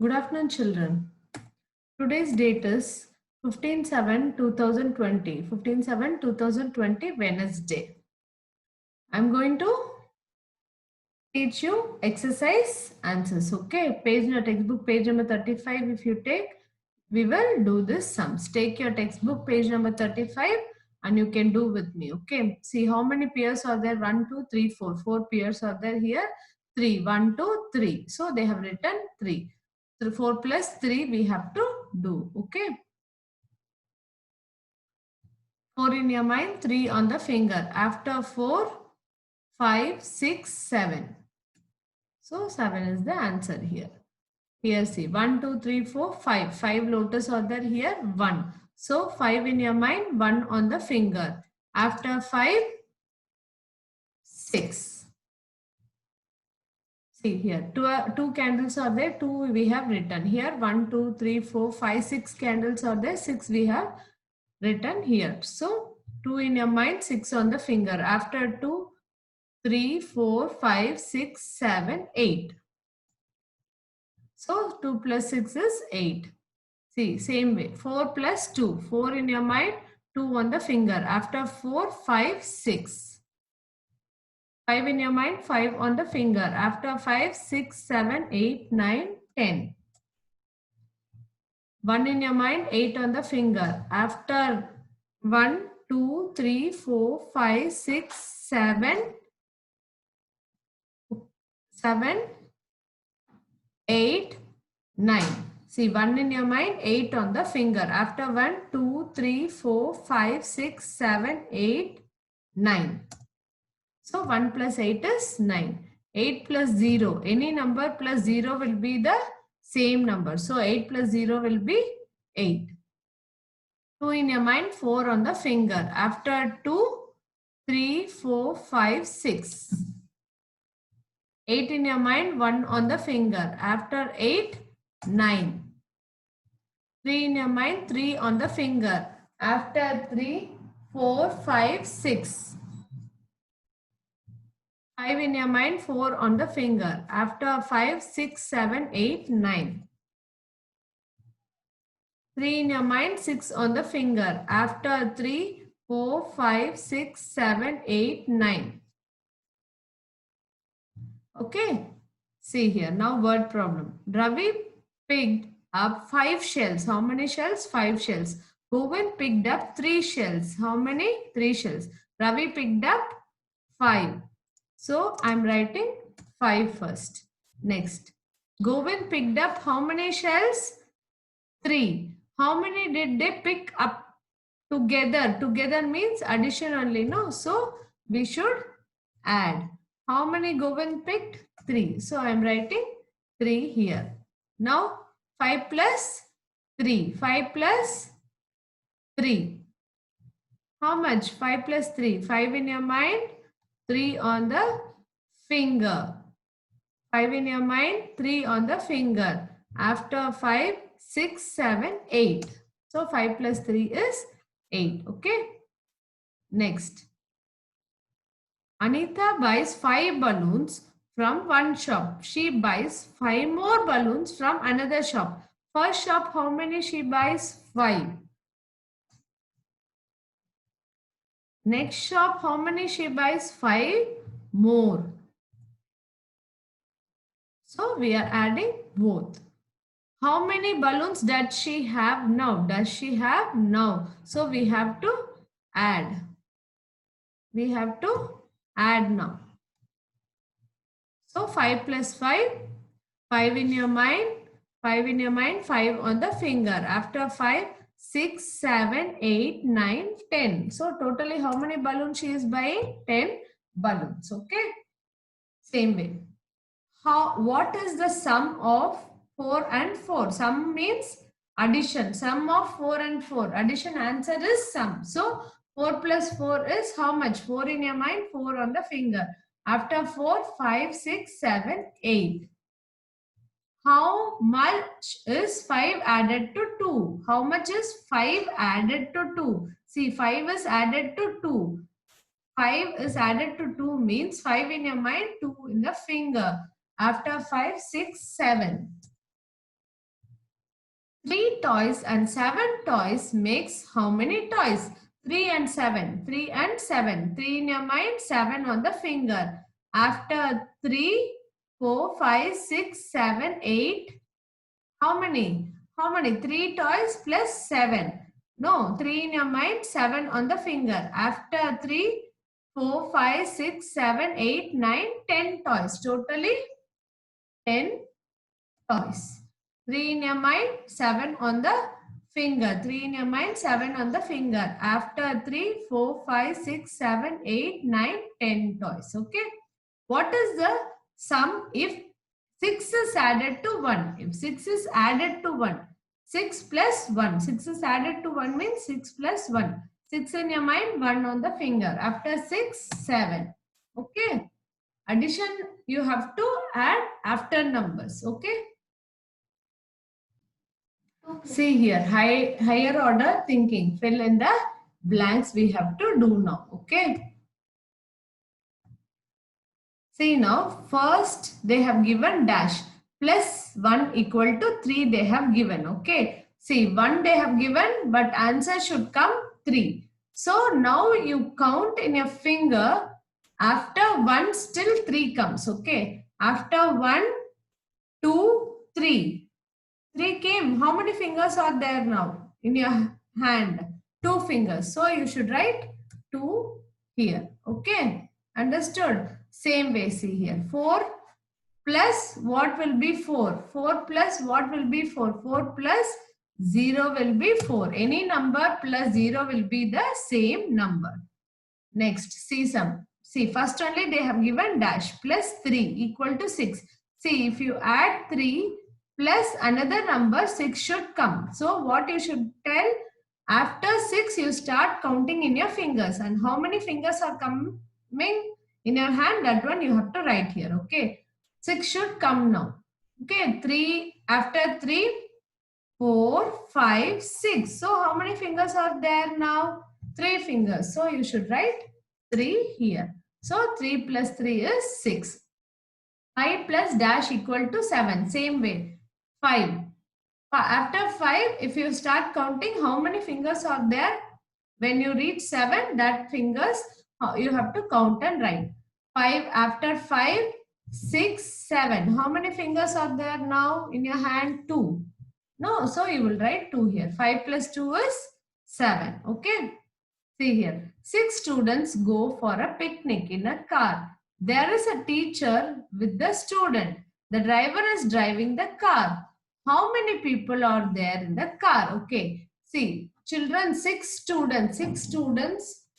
Good afternoon, children. Today's date is 15/7/2020. 15/7/2020, Wednesday. I'm going to teach you exercise answers. Okay, page in your textbook, page number 35. If you take, we will do this sums. Take your textbook, page number 35, and you can do with me. Okay, see how many pairs are there? 1, 2, 3, 4. 4 pairs are there here. 3, 1, 2, 3. So they have written 3. So 4 plus 3 we have to do. Okay. 4 in your mind, 3 on the finger. After 4, 5, 6, 7. So 7 is the answer here. Here see 1, 2, 3, 4, 5. 5 lotus are there here. 1. So 5 in your mind, 1 on the finger. After 5, 6. See here, two candles are there, 2 we have written here. 1, 2, 3, 4, 5, 6 candles are there, 6 we have written here. So 2 in your mind, 6 on the finger. After 2, 3, 4, 5, 6, 7, 8. So 2 plus 6 is 8. See, same way. 4 plus 2. 4 in your mind, 2 on the finger. After 4, 5, 6. 5 in your mind, 5 on the finger. After 5, 6, 7, 8, 9, 10. 1 in your mind, 8 on the finger. After 1, 2, 3, 4, 5, 6, 7, 8, 9. See, 1 in your mind, 8 on the finger. After 1, 2, 3, 4, 5, 6, 7, 8, 9. So 1 plus 8 is 9. 8 plus 0. Any number plus 0 will be the same number. So 8 plus 0 will be 8. 2 in your mind, 4 on the finger. After 2, 3, 4, 5, 6. 8 in your mind, 1 on the finger. After 8, 9. 3 in your mind, 3 on the finger. After 3, 4, 5, 6. 5 in your mind, 4 on the finger. After 5, 6, 7, 8, 9. 3 in your mind, 6 on the finger. After 3, 4, 5, 6, 7, 8, 9. Okay. See here. Now word problem. Ravi picked up 5 shells. How many shells? 5 shells. Govind picked up 3 shells. How many? 3 shells. Ravi picked up 5. So I'm writing 5 first. Next. Govind picked up how many shells? 3. How many did they pick up together? Together means addition only, no? So we should add. How many Govind picked? 3. So I am writing 3 here. Now 5 plus 3. 5 plus 3. How much? 5 plus 3. 5 in your mind, 3 on the finger. 5 in your mind, 3 on the finger. After 5, 6, 7, 8. So 5 plus 3 is 8. Okay. Next. Anita buys 5 balloons from one shop. She buys 5 more balloons from another shop. First shop, how many she buys? 5. Next shop, how many she buys? 5 more. So we are adding both. How many balloons does she have now? Does she have now? So we have to add. We have to add now. So 5 plus 5. 5 in your mind. 5 in your mind. 5 on the finger. After 5, 6, 7, 8, 9, 10. So totally how many balloons she is buying? 10 balloons. Okay. Same way. What is the sum of 4 and 4? Sum means addition. Sum of 4 and 4. Addition answer is sum. So 4 plus 4 is how much? 4 in your mind, 4 on the finger. After 4, 5, 6, 7, 8. How much is 5 added to 2? How much is 5 added to 2? See, 5 is added to 2. 5 is added to 2 means 5 in your mind, 2 in the finger. After 5, 6, 7. 3 toys and 7 toys makes how many toys? 3 and 7. 3 and 7. 3 in your mind, 7 on the finger. After 3, 4, 5, 6, 7, 8. How many? How many? 3 toys plus 7. No, 3 in your mind, 7 on the finger. After 3, 4, 5, 6, 7, 8, 9, 10 toys. Totally 10 toys. 3 in your mind, 7 on the finger. 3 in your mind, 7 on the finger. After 3, 4, 5, 6, 7, 8, 9, 10 toys. Okay. What is the sum if 6 is added to 1? If 6 is added to 1, 6 plus 1. 6 is added to 1 means 6 plus 1. 6 in your mind, 1 on the finger. After 6, 7. Okay. Addition you have to add after numbers. Okay. See here, higher order thinking. Fill in the blanks we have to do now. Okay. See now, first they have given dash plus 1 equal to 3 they have given. Okay. See, 1 they have given, but answer should come 3. So now you count in your finger. After 1 still 3 comes. Okay. After 1, 2, 3. 3 came. How many fingers are there now in your hand? 2 fingers. So you should write 2 here. Okay. Understood? Same way, see here. 4 plus what will be 4? 4 plus what will be 4? 4 plus 0 will be 4. Any number plus 0 will be the same number. Next, see some. See, first only they have given dash plus 3 equal to 6. See, if you add 3 plus another number, 6 should come. So, what you should tell? After 6, you start counting in your fingers. And how many fingers are coming in your hand? That one you have to write here. Okay. 6 should come now. Okay. 3, after 3, 4, 5, 6. So, how many fingers are there now? 3 fingers. So, you should write 3 here. So, 3 plus 3 is 6. 5 plus dash equal to 7. Same way. 5. After 5, if you start counting, how many fingers are there? When you reach 7, that fingers you have to count and write. 5 after 5, 6, 7. How many fingers are there now in your hand? 2. No, so you will write 2 here. 5 plus 2 is 7. Okay. See here. 6 students go for a picnic in a car. There is a teacher with the student. The driver is driving the car. How many people are there in the car? Okay. See, children, 6 students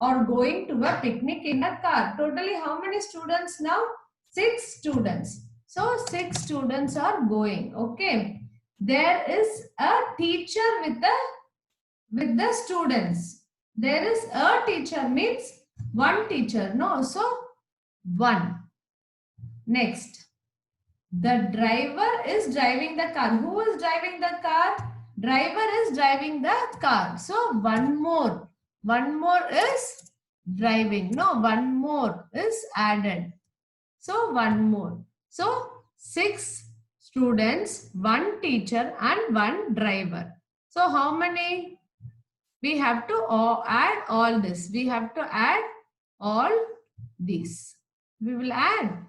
are going to a picnic in a car. Totally how many students now? 6 students. So 6 students are going. Okay. There is a teacher with the students. There is a teacher means one teacher. No, so 1. Next, the driver is driving the car. Who is driving the car? Driver is driving the car. So one more is driving. No, one more is added. So one more. So 6 students, 1 teacher and 1 driver. So how many? We have to add all this. We have to add all these. We will add.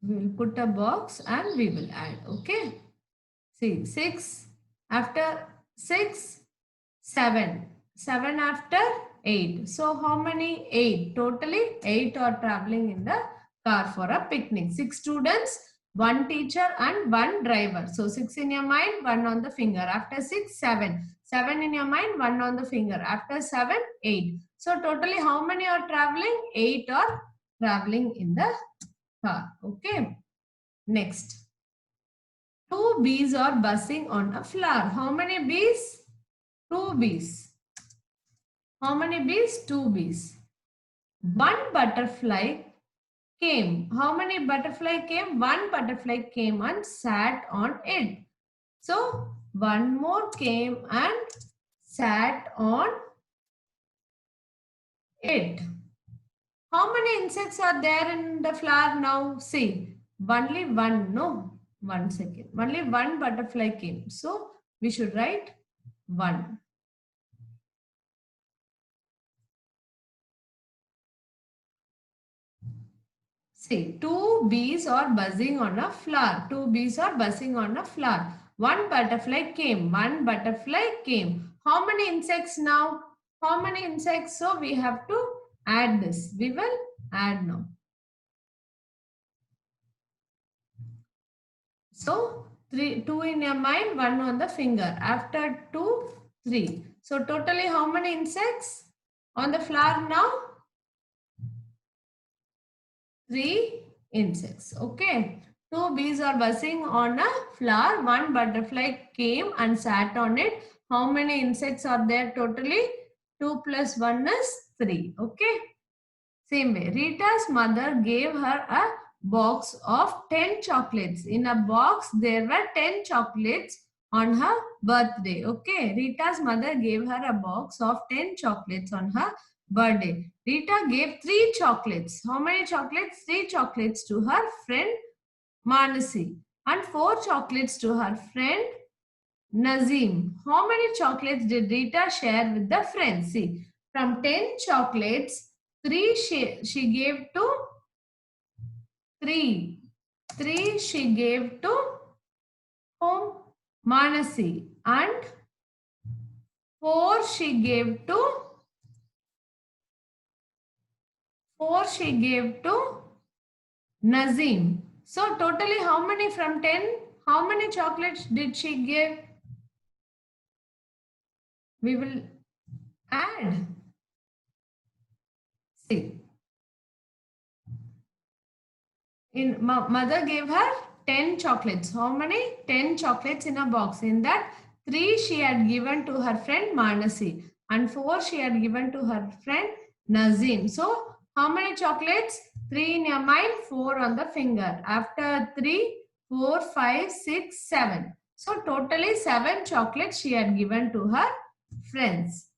We will put a box and we will add. Okay. See, 6 after 6, 7. 7 after 8. So how many? 8. Totally 8 are traveling in the car for a picnic. 6 students, 1 teacher and 1 driver. So 6 in your mind, 1 on the finger. After 6, 7. 7 in your mind, 1 on the finger. After 7, 8. So totally how many are traveling? 8 are traveling in the car. Okay. Next. 2 bees are buzzing on a flower. How many bees? 2 bees. How many bees? 2 bees. 1 butterfly came. How many butterfly came? 1 butterfly came and sat on it. So, 1 more came and sat on it. How many insects are there in the flower now? See, only one, no, 1 second. Only one butterfly came. So we should write 1. See, 2 bees are buzzing on a flower. 2 bees are buzzing on a flower. One butterfly came. One butterfly came. How many insects now? How many insects? So we have to add this. We will add now. So 2 in your mind, 1 on the finger. After 2, 3. So totally how many insects on the flower now? 3 insects. Okay. 2 bees are buzzing on a flower. 1 butterfly came and sat on it. How many insects are there totally? 2 plus 1 is 3. Okay. Same way. Rita's mother gave her a box of 10 chocolates. In a box, there were 10 chocolates on her birthday. Okay. Rita's mother gave her a box of 10 chocolates on her birthday. Rita gave 3 chocolates. How many chocolates? 3 chocolates to her friend Manasi and 4 chocolates to her friend Nazim. How many chocolates did Rita share with the friends? See, from 10 chocolates, 3 she gave to 3. 3 she gave to whom? Manasi. And 4 she gave to 4 she gave to Nazim. So totally how many from 10? How many chocolates did she give? We will add. See. Mother gave her 10 chocolates. How many? 10 chocolates in a box. In that, 3 she had given to her friend Manasi and 4 she had given to her friend Nazim. So, how many chocolates? 3 in your mind, 4 on the finger. After 3, 4, 5, 6, 7. So, totally 7 chocolates she had given to her friends.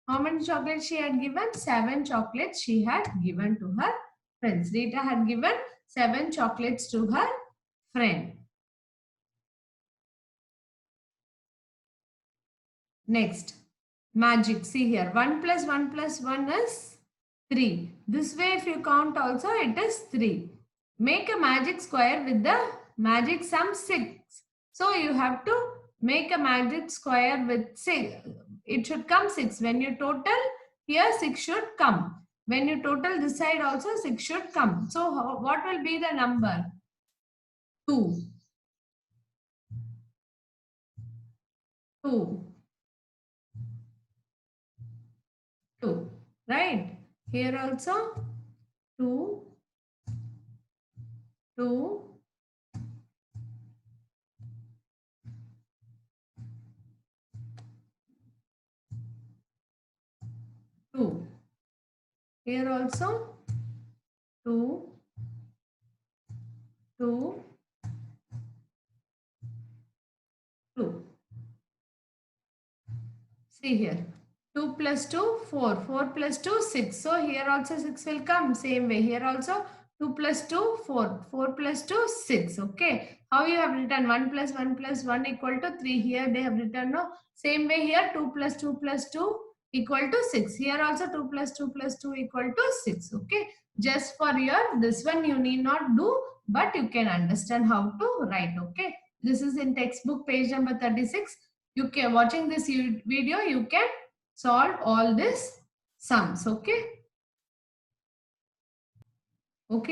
How many chocolates she had given? 7 chocolates she had given to her friends. Rita had given 7 chocolates to her friend. Next, magic. See here, 1 plus 1 plus 1 is 3. This way if you count also it is 3. Make a magic square with the magic sum 6. So you have to make a magic square with 6. It should come 6. When you total, here 6 should come. When you total this side also 6 should come. So what will be the number? 2. 2. 2. Right? Here also 2, 2, 2. Here also 2, 2, 2. See here. 2 plus 2, 4. 4 plus 2, 6. So here also 6 will come. Same way. Here also 2 plus 2, 4. 4 plus 2, 6. Okay. How you have written 1 plus 1 plus 1 equal to 3. Here they have written no. Same way here 2 plus 2 plus 2 equal to 6. Here also 2 plus 2 plus 2 equal to 6. Okay. Just for your this one you need not do, but you can understand how to write. Okay. This is in textbook page number 36. You can watching this video you can solve all this sums. Okay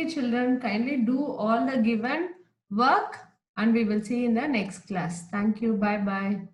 children, kindly do all the given work and we will see in the next class. Thank you. Bye bye.